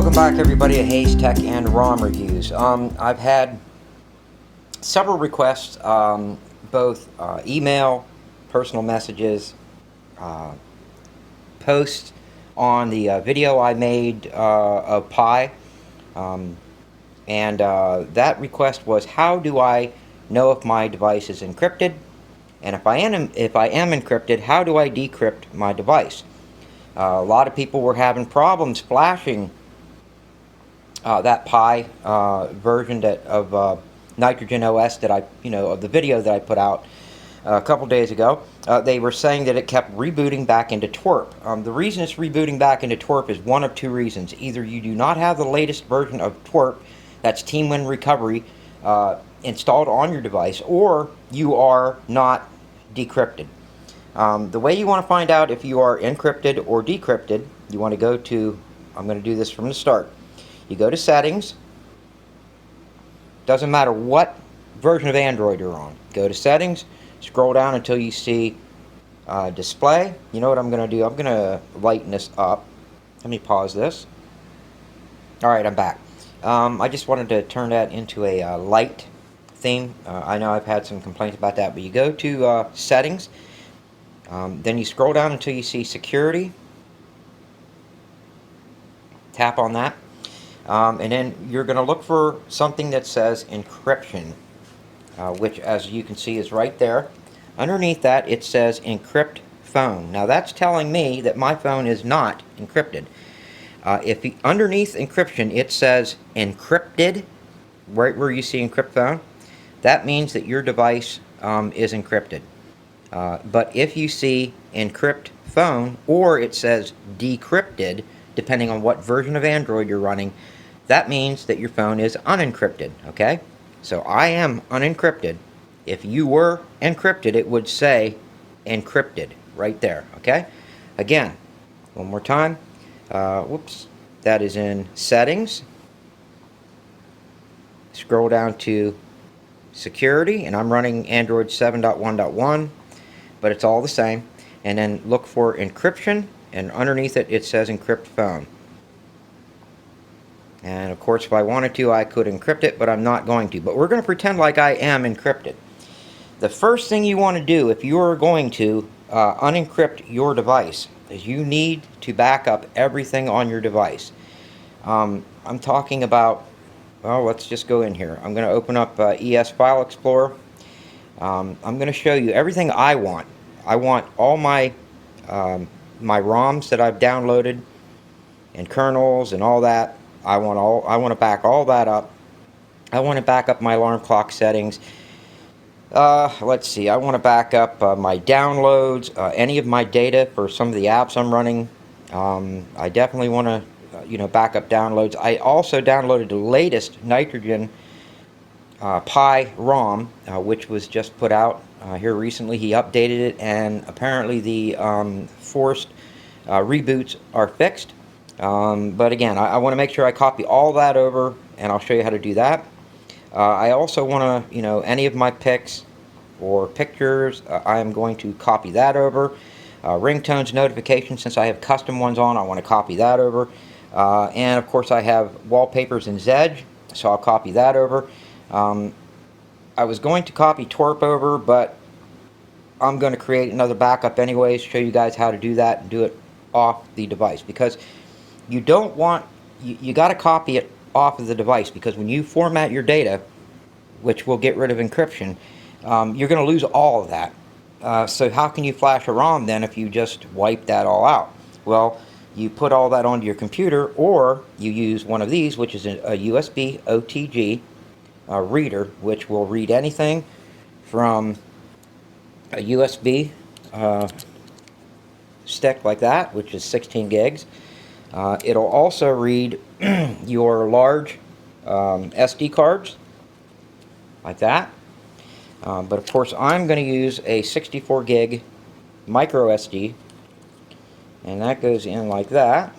Welcome back, everybody, to Hayes Tech and ROM Reviews. I've had several requests, both email, personal messages, posts on the video I made of Pi, and that request was, how do I know if my device is encrypted? And if I am encrypted, how do I decrypt my device? A lot of people were having problems flashing that Pi version of NitrogenOS that of the video that I put out a couple days ago. They were saying that it kept rebooting back into Twrp. The reason it's rebooting back into Twrp is one of two reasons. Either you do not have the latest version of Twrp, that's Twrp Recovery, installed on your device, or you are not decrypted. The way you want to find out if you are encrypted or decrypted, you want to go to, I'm going to do this from the start. You go to Settings. Doesn't matter what version of Android you're on. Go to Settings, scroll down until you see Display. You know what I'm going to do? I'm going to lighten this up. Let me pause this. Alright, I'm back. I just wanted to turn that into a light theme. I know I've had some complaints about that, but you go to Settings, then you scroll down until you see Security. Tap on that. And then you're going to look for something that says Encryption, which, as you can see, is right there. Underneath that, it says Encrypt Phone. Now, that's telling me that my phone is not encrypted. Underneath Encryption, it says Encrypted, right where you see Encrypt Phone, that means that your device is encrypted. But if you see Encrypt Phone, or it says Decrypted, depending on what version of Android you're running, that means that your phone is unencrypted, okay? So I am unencrypted. If you were encrypted, it would say encrypted right there, okay? Again, one more time. Whoops. That is in Settings. Scroll down to Security, and I'm running Android 7.1.1, but it's all the same. And then look for Encryption, and underneath it, it says Encrypt Phone. And of course, if I wanted to, I could encrypt it, but I'm not going to. But we're going to pretend like I am encrypted. The first thing you want to do if you are going to unencrypt your device is you need to back up everything on your device. I'm talking about, well, let's just go in here. I'm going to open up ES File Explorer. I'm going to show you everything I want. I want all my my ROMs that I've downloaded and kernels and all that. I want to back all that up. I want to back up my alarm clock settings. Let's see. I want to back up my downloads, any of my data for some of the apps I'm running. I definitely want to, back up downloads. I also downloaded the latest Nitrogen Pi ROM, which was just put out here recently. He updated it, and apparently the forced reboots are fixed. But again, I want to make sure I copy all that over, and I'll show you how to do that. I also want to, any of my pics or pictures, I am going to copy that over. Ringtones, notifications, since I have custom ones on, I want to copy that over. And of course I have wallpapers in Zedge, so I'll copy that over. I was going to copy Twrp over, but I'm going to create another backup anyways, show you guys how to do that and do it off the device, because you don't want, you got to copy it off of the device, because when you format your data, which will get rid of encryption, you're going to lose all of that. So how can you flash a ROM then if you just wipe that all out? Well, you put all that onto your computer, or you use one of these, which is a USB OTG reader, which will read anything from a USB stick like that, which is 16 gigs. It'll also read your large SD cards like that. But of course I'm going to use a 64 gig micro SD, and that goes in like that.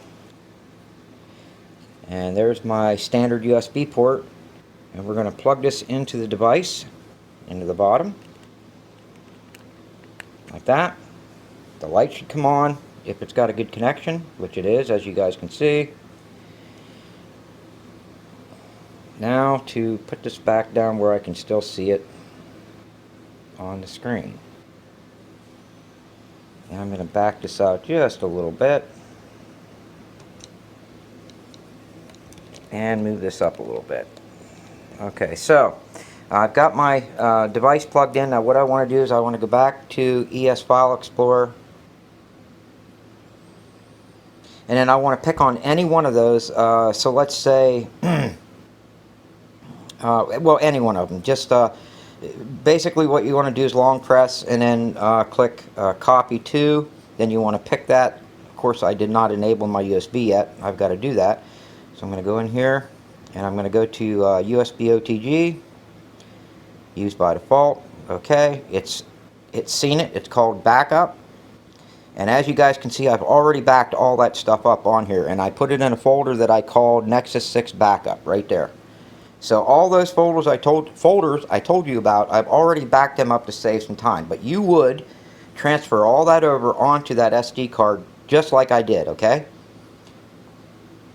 And there's my standard USB port, and we're going to plug this into the device, into the bottom like that. The light should come on if it's got a good connection, which it is, as you guys can see. Now to put this back down where I can still see it on the screen. And I'm going to back this out just a little bit and move this up a little bit. Okay, so I've got my device plugged in. Now what I want to do is I want to go back to ES File Explorer, and then I want to pick on any one of those. So let's say well, any one of them. Just basically what you want to do is long press and then click copy to. Then you want to pick that. Of course, I did not enable my USB yet. I've got to do that. So I'm going to go in here and I'm going to go to USB OTG, used by default. Okay, it's seen it. It's called backup. And as you guys can see, I've already backed all that stuff up on here, and I put it in a folder that I called Nexus 6 Backup right there. So all those folders I told you about, I've already backed them up to save some time. But you would transfer all that over onto that SD card just like I did, okay?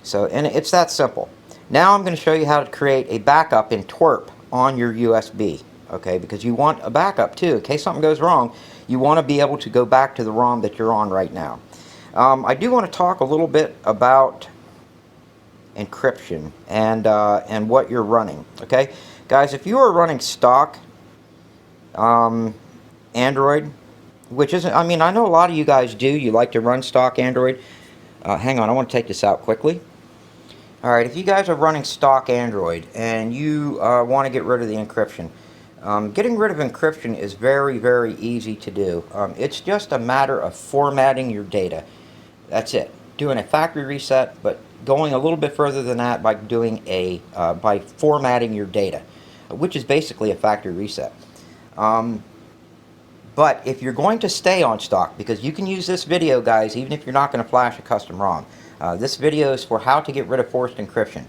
So, and it's that simple. Now I'm going to show you how to create a backup in Twrp on your USB, okay? Because you want a backup too. In case something goes wrong, you want to be able to go back to the ROM that you're on right now. I do want to talk a little bit about encryption and what you're running. Okay, guys, if you are running stock Android, which isn't, I mean, I know a lot of you guys do. You like to run stock Android. Hang on, I want to take this out quickly. All right, if you guys are running stock Android and you want to get rid of the encryption, getting rid of encryption is very, very easy to do. It's just a matter of formatting your data. That's it. Doing a factory reset, but going a little bit further than that by doing by formatting your data, which is basically a factory reset. But if you're going to stay on stock, because you can use this video, guys, even if you're not going to flash a custom ROM. This video is for how to get rid of forced encryption.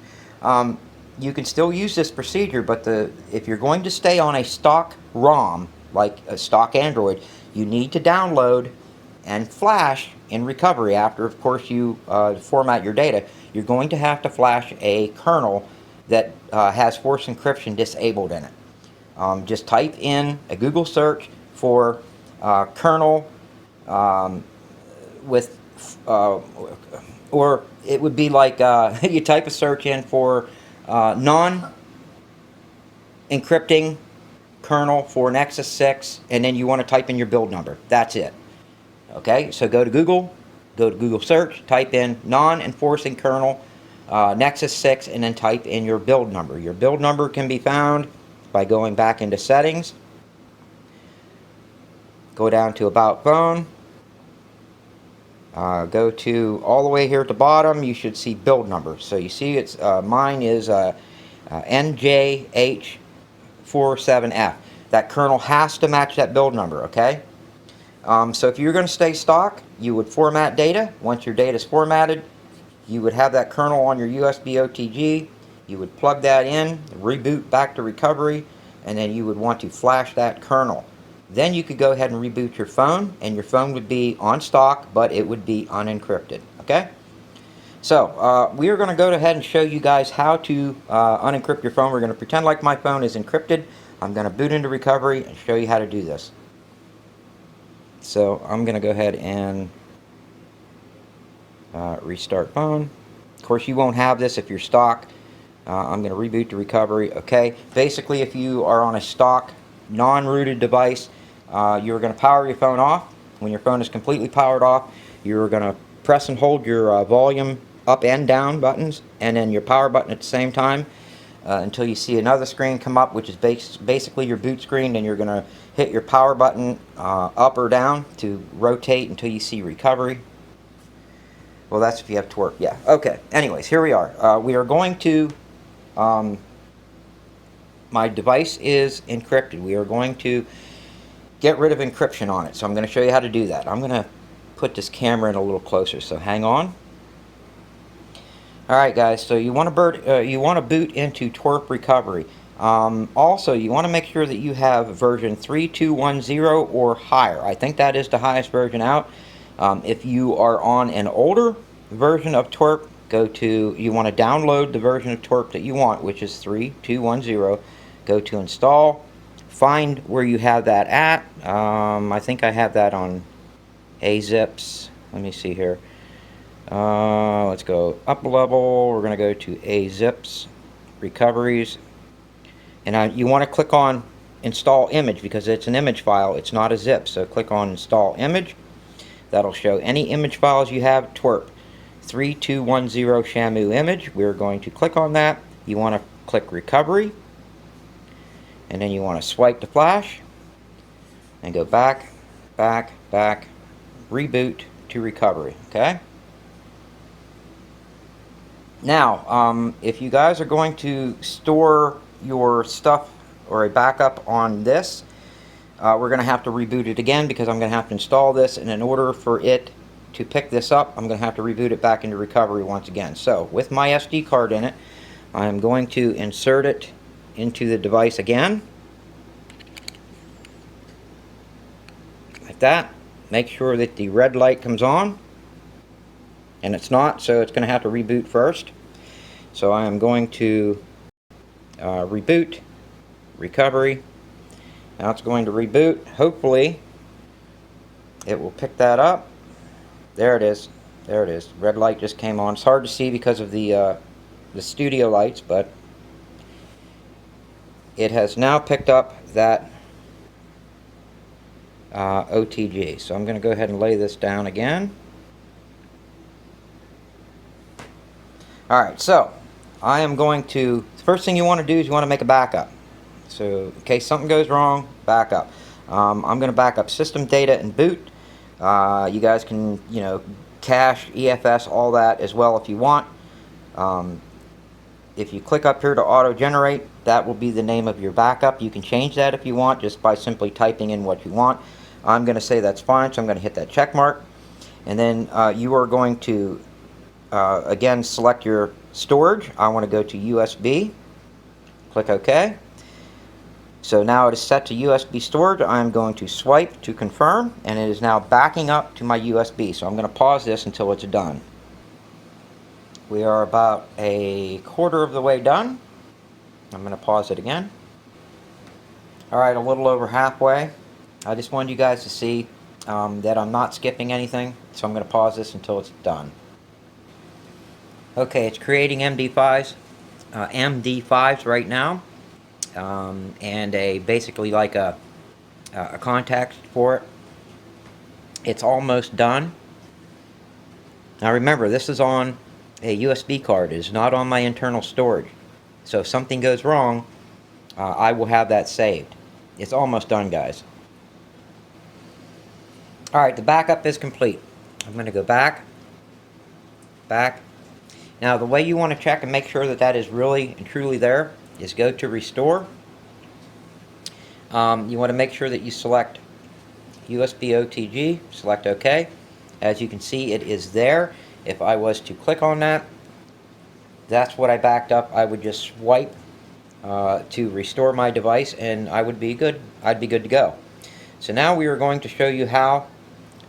You can still use this procedure, but if you're going to stay on a stock ROM, like a stock Android, you need to download and flash in recovery after, of course, you format your data. You're going to have to flash a kernel that has forced encryption disabled in it. Just type in a Google search for kernel with, or it would be like you type a search in for non-encrypting kernel for Nexus 6, and then you want to type in your build number. That's it. Okay, so go to Google search, type in non-enforcing kernel Nexus 6, and then type in your build number. Your build number can be found by going back into settings, go down to about phone, go to all the way here at the bottom. You should see build number. So you see it's mine is NJH47F. That kernel has to match that build number, okay? So if you're going to stay stock, you would format data. Once your data is formatted, you would have that kernel on your USB OTG. You would plug that in, reboot back to recovery, and then you would want to flash that kernel. Then you could go ahead and reboot your phone, and your phone would be on stock, but it would be unencrypted, okay? So we are going to go ahead and show you guys how to unencrypt your phone. We're going to pretend like my phone is encrypted. I'm going to boot into recovery and show you how to do this. So I'm going to go ahead and restart phone. Of course, you won't have this if you're stock. I'm going to reboot to recovery. Okay. Basically, if you are on a stock non-rooted device, you're going to power your phone off. When your phone is completely powered off, you're going to press and hold your volume up and down buttons, and then your power button at the same time, until you see another screen come up, which is basically your boot screen. And you're going to hit your power button up or down to rotate until you see recovery. Well, that's if you have Twrp. Yeah. Okay. Anyways, here we are. We are going to, my device is encrypted. We are going to get rid of encryption on it. So I'm going to show you how to do that. I'm going to put this camera in a little closer, so hang on. Alright guys, so you want to boot into Twrp Recovery. Also, you want to make sure that you have version 3210 or higher. I think that is the highest version out. If you are on an older version of Twrp, you want to download the version of Twrp that you want, which is 3.2.1.0. Go to install, find where you have that at. I think I have that on AZips. Let me see here. Let's go up a level. We're going to go to AZips, recoveries. And you want to click on install image because it's an image file. It's not a zip. So click on install image. That'll show any image files you have. Twrp 3.2.1.0 Shamu image. We're going to click on that. You want to click recovery. And then you want to swipe the flash. And go back, back, back. Reboot to recovery. Okay? Now, if you guys are going to store your stuff or a backup on this, we're going to have to reboot it again because I'm going to have to install this, and in order for it to pick this up, I'm going to have to reboot it back into recovery once again. So with my SD card in it, I'm going to insert it into the device again, like that. Make sure that the red light comes on, and it's not, so it's going to have to reboot first. So I am going to reboot, recovery. Now it's going to reboot. Hopefully it will pick that up. There it is. There it is. Red light just came on. It's hard to see because of the studio lights, but it has now picked up that OTG. So I'm going to go ahead and lay this down again. Alright, so I am going to, the first thing you want to do is you want to make a backup. So in case something goes wrong, backup. I'm going to back up system data and boot. You guys can, cache, EFS, all that as well if you want. If you click up here to auto-generate, that will be the name of your backup. You can change that if you want just by simply typing in what you want. I'm going to say that's fine, so I'm going to hit that check mark. And then you are going to, again, select your storage. I want to go to USB. Click OK. So now it is set to USB storage. I'm going to swipe to confirm, and it is now backing up to my USB. So I'm going to pause this until it's done. We are about a quarter of the way done. I'm going to pause it again. Alright, a little over halfway. I just wanted you guys to see that I'm not skipping anything, so I'm going to pause this until it's done. Okay, it's creating MD5s right now, and basically like a context for it. It's almost done. Now remember, this is on a USB card. It is not on my internal storage. So if something goes wrong, I will have that saved. It's almost done, guys. Alright, the backup is complete. I'm going to go back. Now the way you want to check and make sure that that is really and truly there is go to restore. You want to make sure that you select USB OTG, select OK. As you can see, it is there. If I was to click on that, that's what I backed up. I would just swipe to restore my device, and I'd be good to go. So now we are going to show you how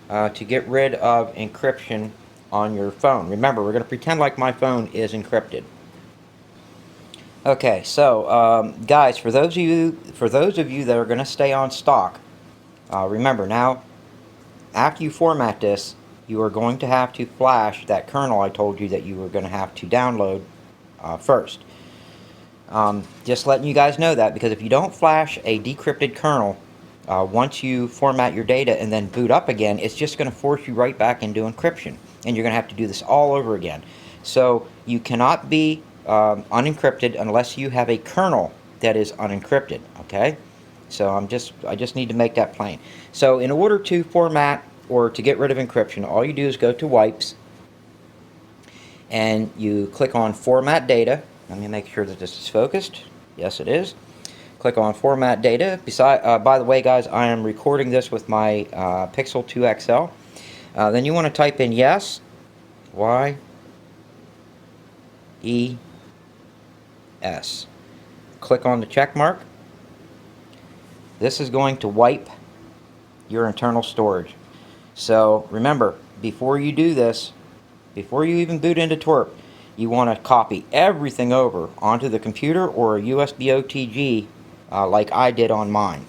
to get rid of encryption on your phone. Remember, we're going to pretend like my phone is encrypted. Okay, so guys, for those of you that are going to stay on stock, remember now, after you format this, you are going to have to flash that kernel I told you that you were going to have to download first. Just letting you guys know that, because if you don't flash a decrypted kernel once you format your data and then boot up again, it's just going to force you right back into encryption, and you're going to have to do this all over again. So you cannot be unencrypted unless you have a kernel that is unencrypted. Okay, so I just need to make that plain. So in order to format or to get rid of encryption, all you do is go to wipes and you click on format data. Let me make sure that this is focused. Yes, it is. Click on format data. By the way, guys, I am recording this with my Pixel 2 XL. Then you want to type in yes, Y, E, S. Click on the check mark. This is going to wipe your internal storage. So remember, before you do this, before you even boot into Twrp, you want to copy everything over onto the computer or a USB OTG like I did on mine.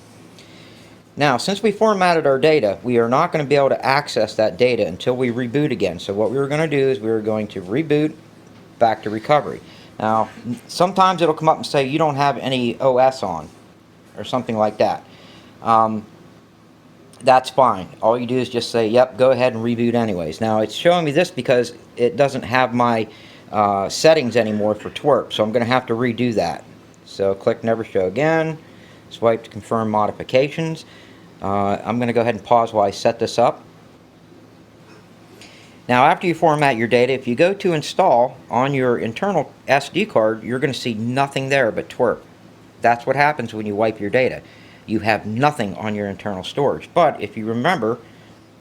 Now, since we formatted our data, we are not going to be able to access that data until we reboot again. So what we were going to do is we were going to reboot back to recovery. Now, sometimes it'll come up and say you don't have any OS on or something like that. That's fine. All you do is just say, yep, go ahead and reboot anyways. Now, it's showing me this because it doesn't have my settings anymore for Twrp, so I'm going to have to redo that. So click Never Show Again, swipe to confirm modifications. I'm going to go ahead and pause while I set this up. Now, after you format your data, if you go to install on your internal SD card, you're going to see nothing there but Twrp. That's what happens when you wipe your data. You have nothing on your internal storage. But if you remember,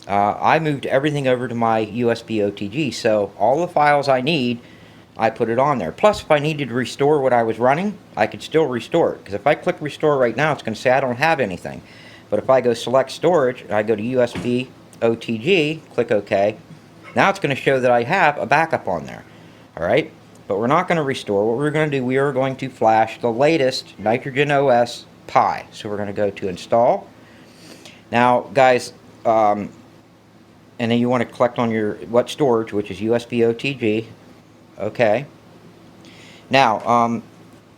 I moved everything over to my USB OTG, so all the files I need, I put it on there. Plus, if I needed to restore what I was running, I could still restore it. Because if I click restore right now, it's going to say I don't have anything. But if I go select storage, I go to USB OTG, click OK, now it's going to show that I have a backup on there. Alright, but we're not going to restore. What we're going to do, we are going to flash the latest NitrogenOS Pie. So we're going to go to install. Now, guys, and then you want to collect on your what storage, which is USB OTG. Okay. Now,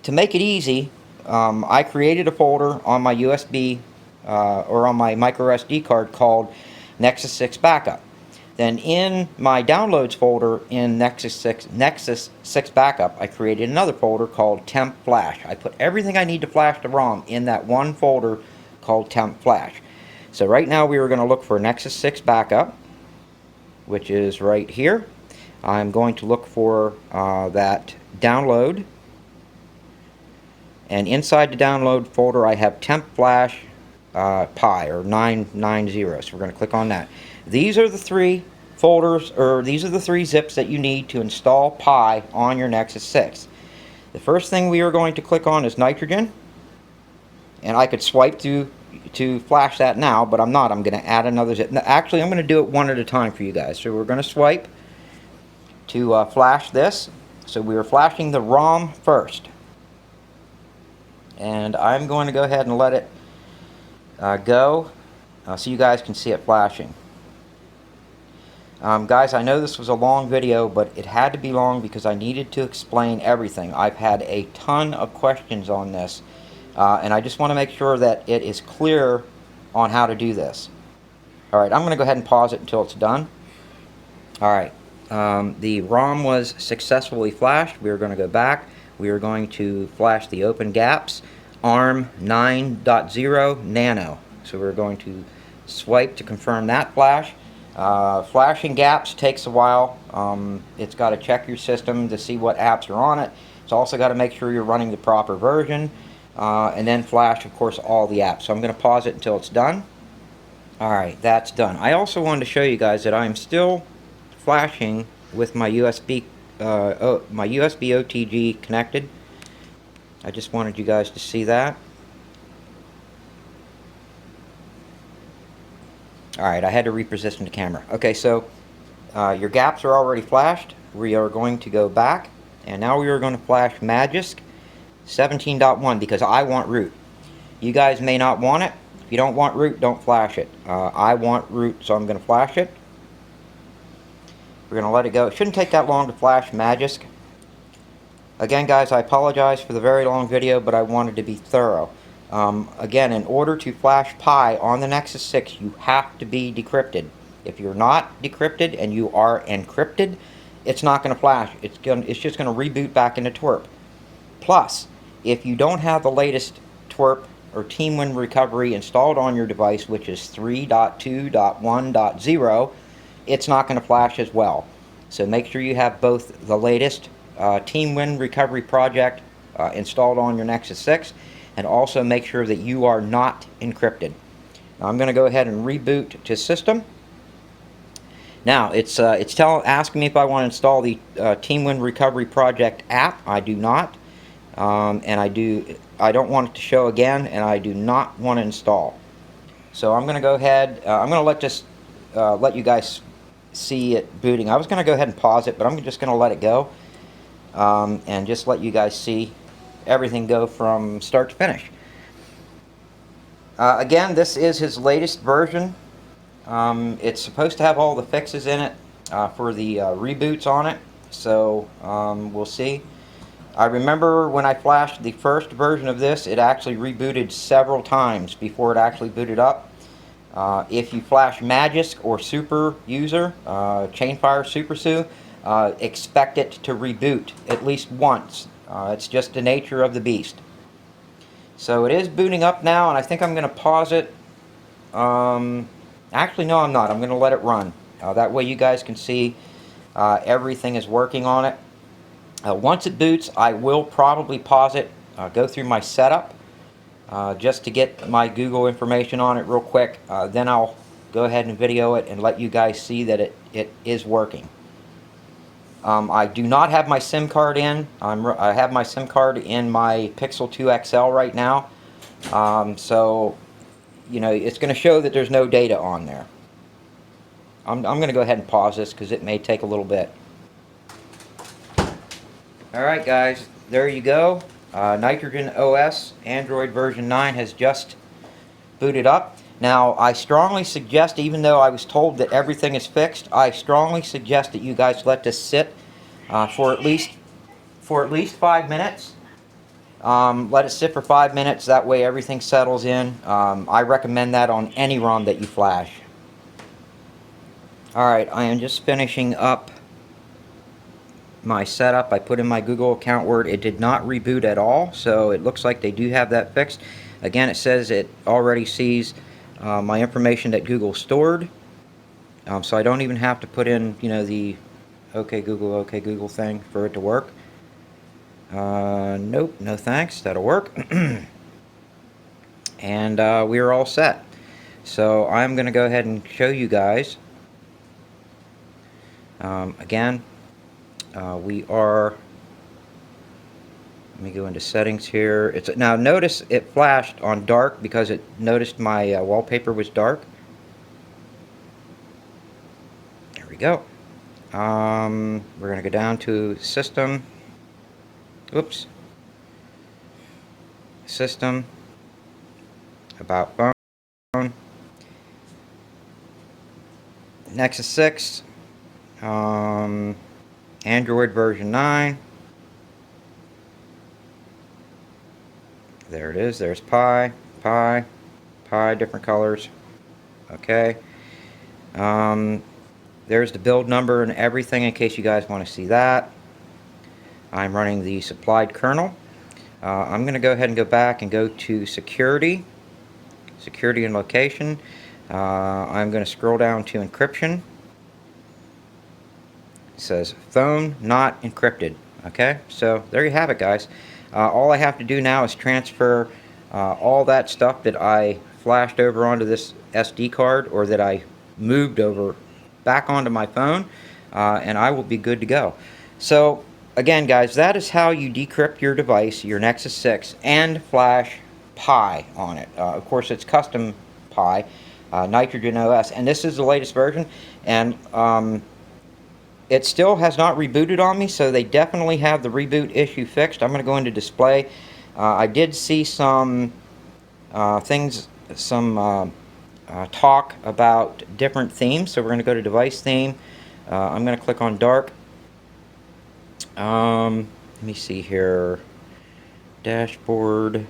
to make it easy, I created a folder on my USB or on my micro SD card called Nexus 6 Backup. Then in my downloads folder in Nexus 6 Backup, I created another folder called Temp Flash. I put everything I need to flash the ROM in that one folder called Temp Flash. So right now we are going to look for Nexus 6 Backup, which is right here. I'm going to look for that download. And inside the download folder I have Temp Flash Pi, or 990. So we're going to click on that. These are the three folders, or these are the three zips that you need to install Pi on your Nexus 6. The first thing we are going to click on is Nitrogen. And I could swipe to flash that now, but I'm not. I'm going to add another zip. Actually, I'm going to do it one at a time for you guys. So we're going to swipe to flash this. So we are flashing the ROM first. And I'm going to go ahead and let it go so you guys can see it flashing. Guys, I know this was a long video, but it had to be long because I needed to explain everything. I've had a ton of questions on this, and I just want to make sure that it is clear on how to do this. Alright, I'm going to go ahead and pause it until it's done. Alright, the ROM was successfully flashed. We are going to go back. We are going to flash the open gaps, ARM 9.0 Nano. So we're going to swipe to confirm that flash. Flashing gaps takes a while. It's got to check your system to see what apps are on it. It's also got to make sure you're running the proper version, and then flash, of course, all the apps. So I'm going to pause it until it's done. Alright, that's done. I also wanted to show you guys that I'm still flashing with my USB OTG connected. I just wanted you guys to see that. Alright, I had to reposition the camera. Okay, so your gaps are already flashed. We are going to go back, and now we are going to flash Magisk 17.1 because I want root. You guys may not want it. If you don't want root, don't flash it. I want root, so I'm going to flash it. We're going to let it go. It shouldn't take that long to flash Magisk. Again, guys, I apologize for the very long video, but I wanted to be thorough. Again, in order to flash Pi on the Nexus 6, you have to be decrypted. If you're not decrypted and you are encrypted, it's not going to flash. It's just going to reboot back into Twrp. Plus, if you don't have the latest Twrp or TeamWin Recovery installed on your device, which is 3.2.1.0, it's not going to flash as well. So make sure you have both the latest TeamWin Recovery project installed on your Nexus 6, and also make sure that you are not encrypted. Now, I'm going to go ahead and reboot to system. Now it's asking me if I want to install the TeamWin Recovery project app. I do not, and I don't want it to show again, and I do not want to install. So I'm going to go ahead. I'm going to let you guys see it booting. I was going to go ahead and pause it, but I'm just going to let it go. and just let you guys see everything go from start to finish. Again, this is his latest version. It's supposed to have all the fixes in it for the reboots on it, so we'll see. I remember when I flashed the first version of this, it actually rebooted several times before it actually booted up. If you flash Magisk or Super User, Chainfire Super Sue, expect it to reboot at least once. It's just the nature of the beast. So it is booting up now, and I think I'm going to pause it. Actually, no, I'm not. I'm going to let it run. That way you guys can see everything is working on it. Once it boots, I will probably pause it, go through my setup, just to get my Google information on it real quick. Then I'll go ahead and video it and let you guys see that it is working. I do not have my SIM card in. I have my SIM card in my Pixel 2 XL right now. So, you know, it's going to show that there's no data on there. I'm going to go ahead and pause this because it may take a little bit. Alright guys, there you go. NitrogenOS Android version 9 has just booted up. Now, I strongly suggest, even though I was told that everything is fixed, I strongly suggest that you guys let this sit for at least 5 minutes. Let it sit for 5 minutes, that way everything settles in. I recommend that on any ROM that you flash. Alright, I am just finishing up my setup. I put in my Google account word. It did not reboot at all, so it looks like they do have that fixed. Again, it says it already sees my information that Google stored, so I don't even have to put in, you know, the OK Google thing for it to work. Nope, no thanks, that'll work. And we are all set. So I'm going to go ahead and show you guys. Again, we are, let me go into settings here. It's now, notice it flashed on dark because it noticed my wallpaper was dark. There we go. We're going to go down to System. Oops. System. About Phone. Nexus 6. Android version 9. There it is. There's Pi, different colors. Okay. There's the build number and everything in case you guys want to see that. I'm running the supplied kernel. I'm going to go ahead and go back and go to Security and Location. I'm going to scroll down to Encryption. It says phone not encrypted. Okay, so there you have it, guys. All I have to do now is transfer all that stuff that I flashed over onto this SD card, or that I moved over back onto my phone, and I will be good to go. So again, guys, that is how you decrypt your device, your Nexus 6, and flash Pi on it. Of course, it's custom Pi, NitrogenOS, and this is the latest version, and it still has not rebooted on me, so they definitely have the reboot issue fixed. I'm going to go into display. I did see some talk about different themes, so we're going to go to device theme. I'm going to click on dark. Let me see here. Dashboard.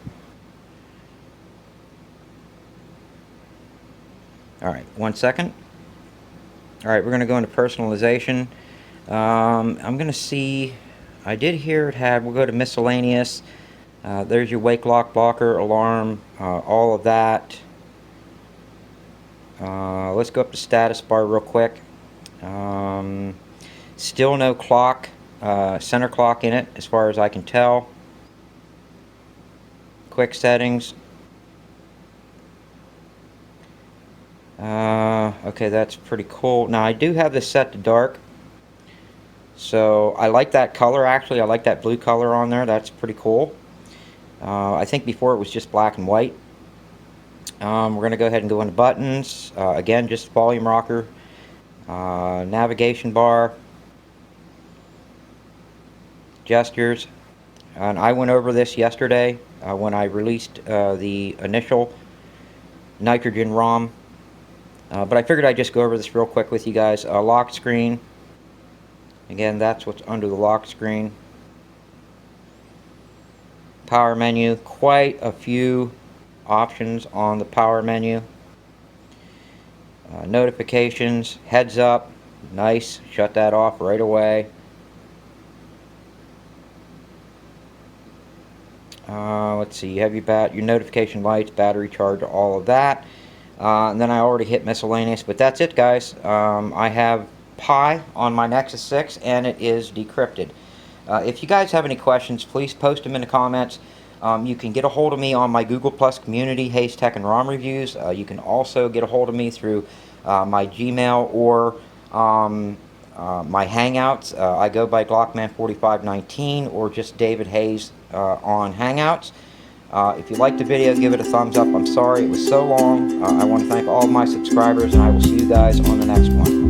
Alright, 1 second. Alright, we're going to go into personalization. I'm going to see, I did hear it had, we'll go to miscellaneous. There's your wake lock blocker, alarm, all of that. Let's go up to status bar real quick. Still no clock, center clock in it as far as I can tell. Quick settings. Okay, that's pretty cool. Now I do have this set to dark, so I like that color. Actually, I like that blue color on there. That's pretty cool. I think before it was just black and white. We're going to go ahead and go into buttons. Again, just volume rocker, navigation bar, gestures. And I went over this yesterday when I released the initial Nitrogen ROM. But I figured I'd just go over this real quick with you guys. Lock screen. Again, that's what's under the lock screen. Power menu. Quite a few options on the power menu. Notifications. Heads up. Nice. Shut that off right away. Let's see. You have your notification lights, battery charge, all of that. And then I already hit miscellaneous, but that's it, guys. I have Pi on my Nexus 6, and it is decrypted. If you guys have any questions, please post them in the comments. You can get a hold of me on my Google Plus community, Hayes Tech and ROM Reviews. You can also get a hold of me through my Gmail or my Hangouts. I go by Glockman4519 or just David Hayes on Hangouts. If you liked the video, give it a thumbs up. I'm sorry it was so long. I want to thank all of my subscribers, and I will see you guys on the next one.